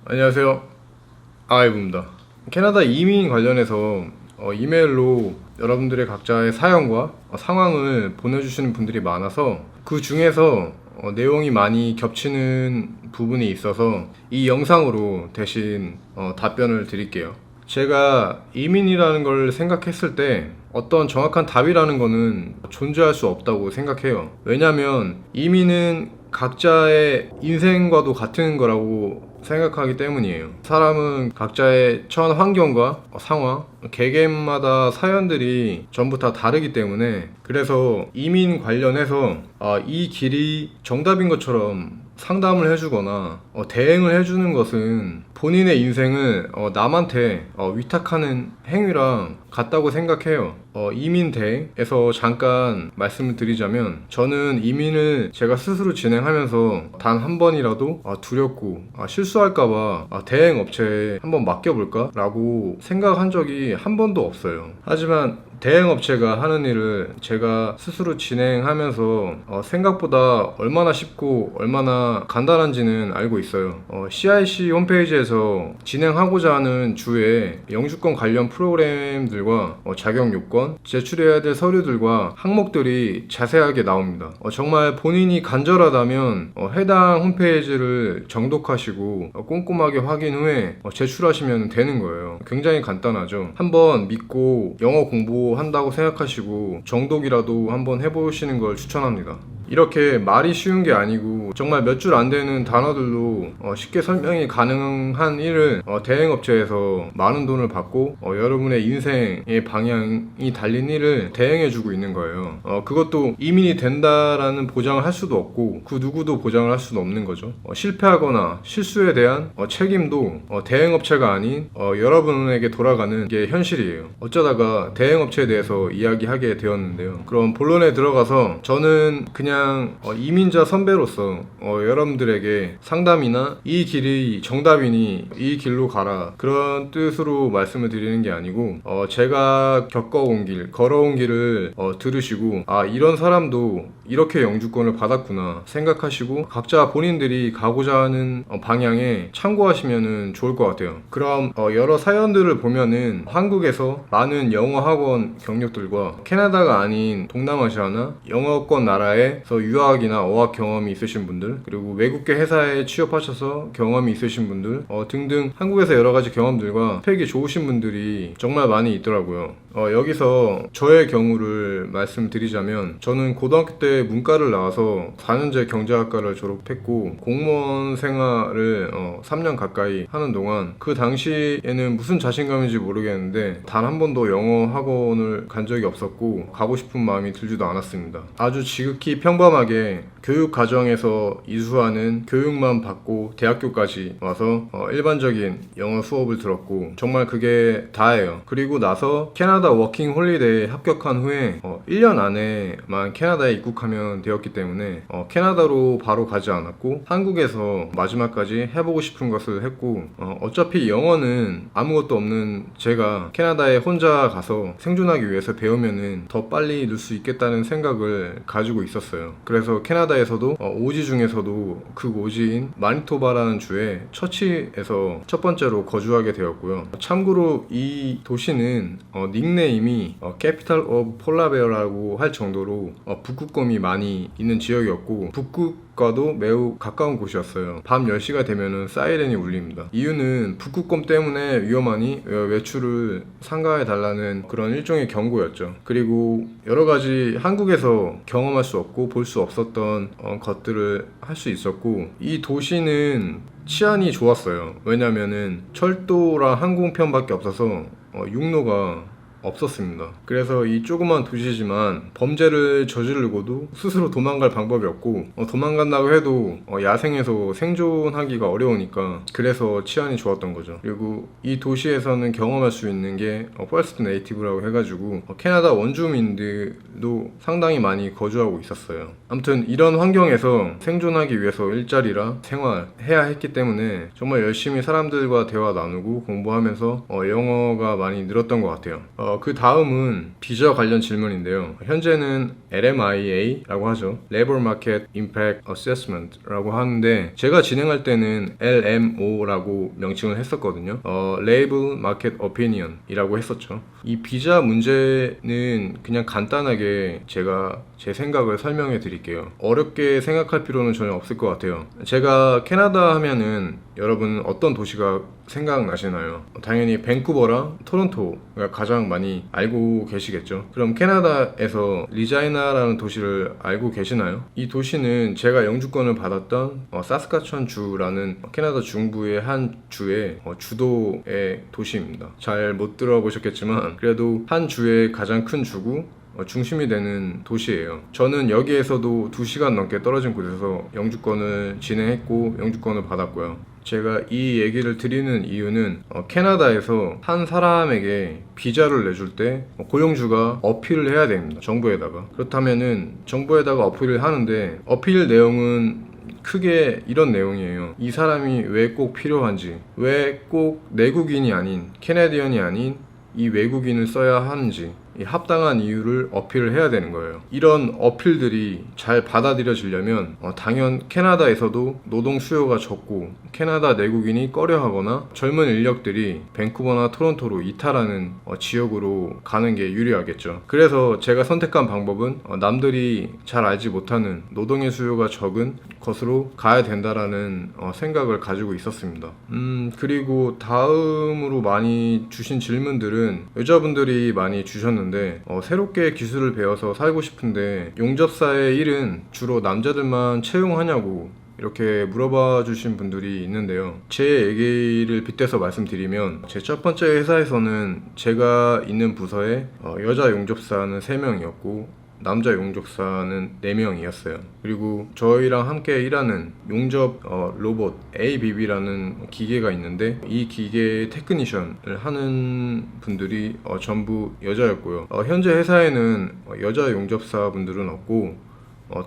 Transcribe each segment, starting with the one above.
안녕하세요. 아이브입니다. 캐나다 이민 관련해서 이메일로 여러분들의 각자의 사연과 상황을 보내주시는 분들이 많아서 그 중에서 내용이 많이 겹치는 부분이 있어서 이 영상으로 대신 답변을 드릴게요. 제가 이민이라는 걸 생각했을 때 어떤 정확한 답이라는 거는 존재할 수 없다고 생각해요. 왜냐면 이민은 각자의 인생과도 같은 거라고 생각하기 때문이에요. 사람은 각자의 처한 환경과 상황, 개개인마다 사연들이 전부 다 다르기 때문에, 그래서 이민 관련해서 이 길이 정답인 것처럼 상담을 해주거나 대행을 해주는 것은 본인의 인생을 남한테 위탁하는 행위랑 같다고 생각해요. 이민 대행에서 잠깐 말씀을 드리자면, 저는 이민을 제가 스스로 진행하면서 단 한 번이라도 두렵고 실수할까봐 대행 업체에 한번 맡겨볼까? 라고 생각한 적이 한 번도 없어요. 하지만 대행 업체가 하는 일을 제가 스스로 진행하면서 생각보다 얼마나 쉽고 얼마나 간단한지는 알고 있어요. CIC 홈페이지에서 진행하고자 하는 주에 영주권 관련 프로그램들과 자격 요건, 제출해야 될 서류들과 항목들이 자세하게 나옵니다. 정말 본인이 간절하다면 해당 홈페이지를 정독하시고 꼼꼼하게 확인 후에 제출하시면 되는 거예요. 굉장히 간단하죠. 한번 믿고 영어 공부한다고 생각하시고 정독이라도 한번 해보시는 걸 추천합니다. 이렇게 말이 쉬운 게 아니고 정말 몇 줄 안 되는 단어들로 쉽게 설명이 가능한 일을 대행업체에서 많은 돈을 받고 여러분의 인생의 방향이 달린 일을 대행해주고 있는 거예요. 그것도 이민이 된다라는 보장을 할 수도 없고 그 누구도 보장을 할 수도 없는 거죠. 실패하거나 실수에 대한 책임도 대행업체가 아닌 여러분에게 돌아가는 게 현실이에요. 어쩌다가 대행업체에 대해서 이야기하게 되었는데요. 그럼 본론에 들어가서 저는 그냥 이민자 선배로서 여러분들에게 상담이나 이 길이 정답이니 이 길로 가라, 그런 뜻으로 말씀을 드리는 게 아니고 제가 겪어온 길, 걸어온 길을 들으시고 이런 사람도 이렇게 영주권을 받았구나 생각하시고 각자 본인들이 가고자 하는 방향에 참고하시면 좋을 것 같아요. 그럼 여러 사연들을 보면은 한국에서 많은 영어 학원 경력들과 캐나다가 아닌 동남아시아나 영어권 나라에서 유학이나 어학 경험이 있으신 분들, 그리고 외국계 회사에 취업하셔서 경험이 있으신 분들 등등 한국에서 여러 가지 경험들과 스펙이 좋으신 분들이 정말 많이 있더라고요. 여기서 저의 경우를 말씀드리자면, 저는 고등학교 때 문과를 나와서 4년제 경제학과를 졸업했고 공무원 생활을 3년 가까이 하는 동안, 그 당시에는 무슨 자신감인지 모르겠는데 단 한 번도 영어 학원을 간 적이 없었고 가고 싶은 마음이 들지도 않았습니다. 아주 지극히 평범하게 교육 과정에서 이수하는 교육만 받고 대학교까지 와서 일반적인 영어 수업을 들었고 정말 그게 다예요. 그리고 나서 캐나다 워킹 홀리데이에 합격한 후에 1년 안에만 캐나다에 입국하면 되었기 때문에 캐나다로 바로 가지 않았고 한국에서 마지막까지 해보고 싶은 것을 했고, 어차피 영어는 아무것도 없는 제가 캐나다에 혼자 가서 생존하기 위해서 배우면은 더 빨리 늘 수 있겠다는 생각을 가지고 있었어요. 그래서 캐나다에서도 오지 중에서도 그 오지인 마니토바라는 주에 처치에서 첫 번째로 거주하게 되었고요. 참고로 이 도시는 닉네임이 캐피탈 오브 폴라베어라고 할 정도로 북극곰이 많이 있는 지역이었고 북극과도 매우 가까운 곳이었어요. 밤 10시가 되면은 사이렌이 울립니다. 이유는 북극곰 때문에 위험하니 외출을 삼가해 달라는 그런 일종의 경고였죠. 그리고 여러 가지 한국에서 경험할 수 없고 볼 수 없었던 것들을 할 수 있었고, 이 도시는 치안이 좋았어요. 왜냐면은 철도랑 항공편밖에 없어서 육로가 없었습니다. 그래서 이 조그만 도시지만 범죄를 저지르고도 스스로 도망갈 방법이 없고 도망간다고 해도 야생에서 생존하기가 어려우니까, 그래서 치안이 좋았던 거죠. 그리고 이 도시에서는 경험할 수 있는 게 퍼스트 네이티브라고 해가지고 캐나다 원주민들도 상당히 많이 거주하고 있었어요. 아무튼 이런 환경에서 생존하기 위해서 일자리랑 생활해야 했기 때문에 정말 열심히 사람들과 대화 나누고 공부하면서 영어가 많이 늘었던 것 같아요. 그 다음은 비자 관련 질문인데요. 현재는 LMIA라고 하죠. Labor Market Impact Assessment라고 하는데 제가 진행할 때는 LMO라고 명칭을 했었거든요. Labor Market Opinion이라고 했었죠. 이 비자 문제는 그냥 간단하게 제가 제 생각을 설명해 드릴게요. 어렵게 생각할 필요는 전혀 없을 것 같아요. 제가 캐나다 하면은 여러분 어떤 도시가 생각나시나요? 당연히 밴쿠버랑 토론토가 가장 많이 알고 계시겠죠. 그럼 캐나다에서 리자이나라는 도시를 알고 계시나요? 이 도시는 제가 영주권을 받았던 사스카츄안 주라는 캐나다 중부의 한 주의 주도의 도시입니다. 잘 못 들어보셨겠지만 그래도 한 주의 가장 큰 주고 중심이 되는 도시예요. 저는 여기에서도 2시간 넘게 떨어진 곳에서 영주권을 진행했고 영주권을 받았고요. 제가 이 얘기를 드리는 이유는 캐나다에서 한 사람에게 비자를 내줄 때 고용주가 어필을 해야 됩니다. 정부에다가. 그렇다면은 정부에다가 어필을 하는데 어필 내용은 크게 이런 내용이에요. 이 사람이 왜 꼭 필요한지, 왜 꼭 내국인이 아닌 캐네디언이 아닌 이 외국인을 써야 하는지, 이 합당한 이유를 어필을 해야 되는 거예요. 이런 어필들이 잘 받아들여지려면 당연 캐나다에서도 노동 수요가 적고 캐나다 내국인이 꺼려하거나 젊은 인력들이 밴쿠버나 토론토로 이탈하는 지역으로 가는 게 유리하겠죠. 그래서 제가 선택한 방법은 남들이 잘 알지 못하는 노동의 수요가 적은 것으로 가야 된다라는 생각을 가지고 있었습니다. 그리고 다음으로 많이 주신 질문들은 여자분들이 많이 주셨는데 새롭게 기술을 배워서 살고 싶은데 용접사의 일은 주로 남자들만 채용하냐고 이렇게 물어봐 주신 분들이 있는데요. 제 얘기를 빗대서 말씀드리면 제 첫 번째 회사에서는 제가 있는 부서에 여자 용접사는 3명이었고 남자 용접사는 4명이었어요. 그리고 저희랑 함께 일하는 용접 로봇 ABB라는 기계가 있는데 이 기계의 테크니션을 하는 분들이 전부 여자였고요. 현재 회사에는 여자 용접사 분들은 없고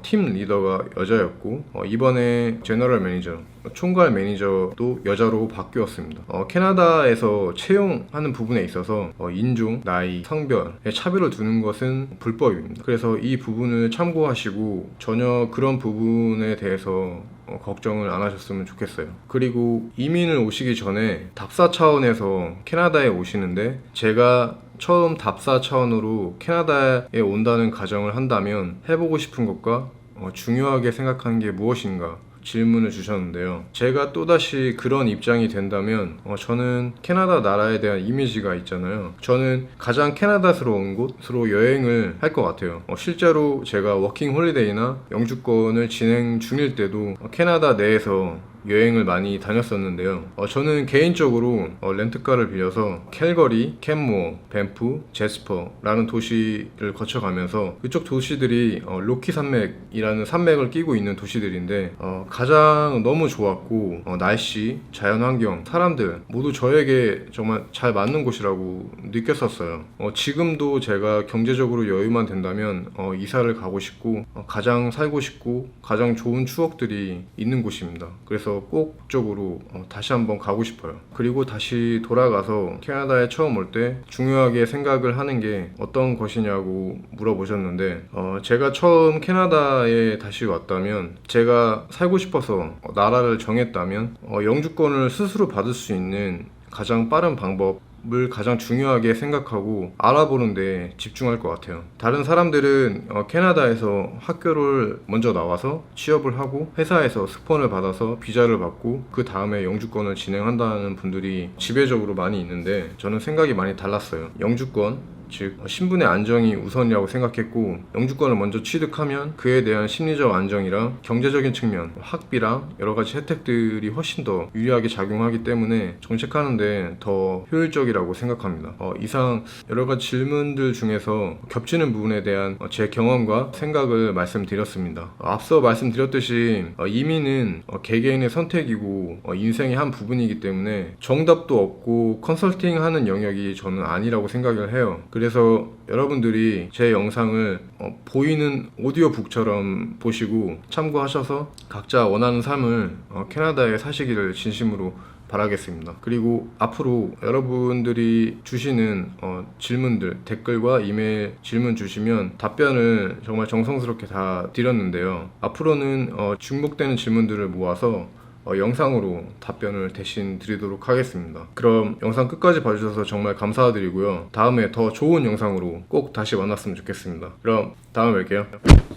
팀 리더가 여자였고 이번에 제너럴 매니저, 총괄 매니저도 여자로 바뀌었습니다. 캐나다에서 채용하는 부분에 있어서 인종, 나이, 성별에 차별을 두는 것은 불법입니다. 그래서 이 부분을 참고하시고 전혀 그런 부분에 대해서 걱정을 안 하셨으면 좋겠어요. 그리고 이민을 오시기 전에 답사 차원에서 캐나다에 오시는데 제가 처음 답사 차원으로 캐나다에 온다는 가정을 한다면 해보고 싶은 것과 중요하게 생각하는 게 무엇인가 질문을 주셨는데요. 제가 또다시 그런 입장이 된다면 저는 캐나다 나라에 대한 이미지가 있잖아요. 저는 가장 캐나다스러운 곳으로 여행을 할 것 같아요. 실제로 제가 워킹 홀리데이나 영주권을 진행 중일 때도 캐나다 내에서 여행을 많이 다녔었는데요. 저는 개인적으로 렌트카를 빌려서 캘거리, 캔모어, 밴프, 제스퍼라는 도시를 거쳐가면서 그쪽 도시들이 로키 산맥이라는 산맥을 끼고 있는 도시들인데 가장 너무 좋았고 날씨, 자연환경, 사람들 모두 저에게 정말 잘 맞는 곳이라고 느꼈었어요. 지금도 제가 경제적으로 여유만 된다면 이사를 가고 싶고 가장 살고 싶고 가장 좋은 추억들이 있는 곳입니다. 그래서 꼭 그쪽으로 다시 한번 가고 싶어요. 그리고 다시 돌아가서 캐나다에 처음 올 때 중요하게 생각을 하는 게 어떤 것이냐고 물어보셨는데 제가 처음 캐나다에 다시 왔다면 제가 살고 싶어서 나라를 정했다면 영주권을 스스로 받을 수 있는 가장 빠른 방법을 가장 중요하게 생각하고 알아보는 데 집중할 것 같아요. 다른 사람들은 캐나다에서 학교를 먼저 나와서 취업을 하고 회사에서 스폰을 받아서 비자를 받고 그 다음에 영주권을 진행한다는 분들이 지배적으로 많이 있는데 저는 생각이 많이 달랐어요. 영주권, 즉 신분의 안정이 우선이라고 생각했고 영주권을 먼저 취득하면 그에 대한 심리적 안정이랑 경제적인 측면, 학비랑 여러가지 혜택들이 훨씬 더 유리하게 작용하기 때문에 정책하는데 더 효율적이라고 생각합니다. 이상 여러가지 질문들 중에서 겹치는 부분에 대한 제 경험과 생각을 말씀드렸습니다. 앞서 말씀드렸듯이 이민은 개개인의 선택이고 인생의 한 부분이기 때문에 정답도 없고 컨설팅하는 영역이 저는 아니라고 생각을 해요. 그래서 여러분들이 제 영상을 보이는 오디오북처럼 보시고 참고하셔서 각자 원하는 삶을 캐나다에 사시기를 진심으로 바라겠습니다. 그리고 앞으로 여러분들이 주시는 질문들, 댓글과 이메일 질문 주시면 답변을 정말 정성스럽게 다 드렸는데요. 앞으로는 중복되는 질문들을 모아서 영상으로 답변을 대신 드리도록 하겠습니다. 그럼 영상 끝까지 봐주셔서 정말 감사드리고요. 다음에 더 좋은 영상으로 꼭 다시 만났으면 좋겠습니다. 그럼 다음에 뵐게요.